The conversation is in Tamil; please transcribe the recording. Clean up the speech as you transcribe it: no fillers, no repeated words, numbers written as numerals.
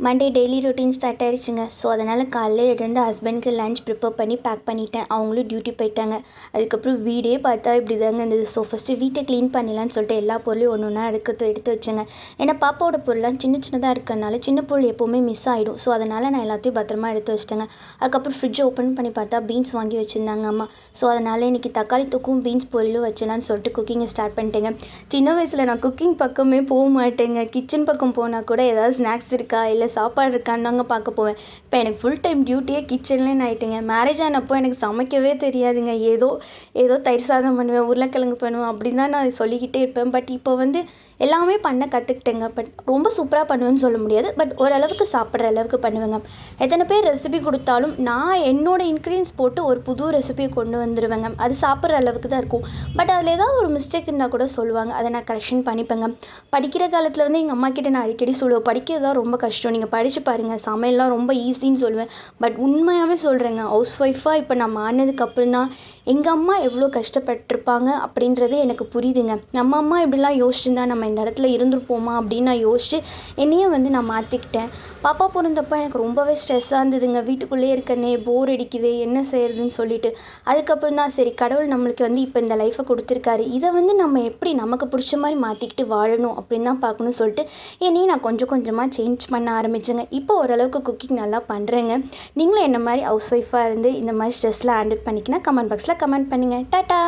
மண்டே டெய்லி ரொட்டீன் ஸ்டார்ட் ஆகிடுச்சுங்க. ஸோ அதனால் காலையில் எழுந்து ஹஸ்பண்ட்க்கு லஞ்ச் ப்ரிப்பேர் பண்ணி பேக் பண்ணிட்டேன். அவங்களும் டியூட்டி போயிட்டாங்க. அதுக்கப்புறம் வீடே பார்த்தா இப்படி தாங்க இருந்தது. ஸோ ஃபஸ்ட்டு வீட்டை க்ளீன் பண்ணிடலான்னு சொல்லிட்டு எல்லா பொருளையும் ஒன்று ஒன்றா எடுத்து வச்சேங்க. ஏன்னா பாப்பாவோட பொருள்லாம் சின்னதாக இருக்கிறனால சின்ன பொருள் எப்போவுமே மிஸ் ஆகிடும். ஸோ அதனால் நான் எல்லாத்தையும் பத்திரமா எடுத்து வச்சிட்டேங்க. அதுக்கப்புறம் ஃப்ரிட்ஜ் ஓப்பன் பண்ணி பார்த்தா பீன்ஸ் வாங்கி வச்சுருந்தாங்க அம்மா. ஸோ அதனால் இன்றைக்கி தக்காளி தொக்கும் பீன்ஸ் பொரியலும் வச்சலான்னு சொல்லிட்டு குக்கிங்கை ஸ்டார்ட் பண்ணிட்டேங்க. சின்ன வயசில் நான் குக்கிங் பக்கமே போக மாட்டேங்க. கிச்சன் பக்கம் போனால் கூட ஏதாவது ஸ்நாக்ஸ் இருக்கா இல்லை சாப்பாடு இருக்கான்னு தாங்க பார்க்க போவேன். இப்போ எனக்கு ஃபுல் டைம் டியூட்டியே கிச்சன்லேன்னு ஆகிட்டுங்க. மேரேஜ் ஆனப்போ எனக்கு சமைக்கவே தெரியாதுங்க. ஏதோ தயிர் சாதம் பண்ணுவேன், உருளைக்கிழங்கு பண்ணுவேன் அப்படின்னு தான் நான் சொல்லிக்கிட்டே இருப்பேன். பட் இப்போ எல்லாமே பண்ண கற்றுக்கிட்டேங்க. பட் ரொம்ப சூப்பராக பண்ணுவேன்னு சொல்ல முடியாது. பட் ஓரளவுக்கு சாப்பிட்ற அளவுக்கு பண்ணுவேங்க. எத்தனை பேர் ரெசிபி கொடுத்தாலும் நான் என்னோடய இன்க்ரீடியன்ஸ் போட்டு ஒரு புது ரெசிபியை கொண்டு வந்துடுவேங்க. அது சாப்பிட்ற அளவுக்கு தான் இருக்கும். பட் அதில் ஏதாவது ஒரு மிஸ்டேக் இருந்தால் கூட சொல்லுவாங்க. அதை நான் கரெக்ஷன் பண்ணிப்பேங்க. படிக்கிற காலத்தில் எங்கள் அம்மா கிட்டே நான் அடிக்கடி சொல்லுவேன், படிக்கிறது தான் ரொம்ப கஷ்டம், நீங்கள் படித்து பாருங்கள், சமையல்லாம் ரொம்ப ஈஸின்னு சொல்லுவேன். பட் உண்மையாகவே சொல்கிறேங்க, ஹவுஸ் ஒய்ஃபாக இப்போ நான் மாறினதுக்கப்புறம் தான் எங்கள் அம்மா எவ்வளோ கஷ்டப்பட்டிருப்பாங்க அப்படின்றது எனக்கு புரியுதுங்க. நம்ம அம்மா இப்படிலாம் யோசிச்சுருந்தா நம்ம இந்த இடத்துல இருந்திருப்போமா அப்படின்னு நான் யோசித்து என்னையே நான் மாற்றிக்கிட்டேன். பாப்பா பிறந்தப்போ எனக்கு ரொம்பவே ஸ்ட்ரெஸ்ஸாக இருந்ததுங்க. வீட்டுக்குள்ளேயே இருக்கனே, போர் அடிக்குது, என்ன செய்கிறதுன்னு சொல்லிட்டு. அதுக்கப்புறம் தான் சரி, கடவுள் நம்மளுக்கு இப்போ இந்த லைஃப்பை கொடுத்துருக்காரு, இதை நம்ம எப்படி நமக்கு பிடிச்ச மாதிரி மாற்றிக்கிட்டு வாழணும் அப்படின்னு தான் பார்க்கணும்னு சொல்லிட்டு என்னையும் நான் கொஞ்சம் கொஞ்சமாக சேஞ்ச் பண்ண ஆரம்பிச்சேங்க. இப்போ ஓரளவுக்கு குக்கிங் நல்லா பண்ணுறேங்க. நீங்களும் என்ன மாதிரி ஹவுஸ் ஒய்ஃபாக இருந்து இந்த மாதிரி ஸ்ட்ரெஸ்லாம் ஹேண்டில் பண்ணிக்கினா கமெண்ட் பாக்ஸில் கமெண்ட் பண்ணுங்கள். டாட்டா.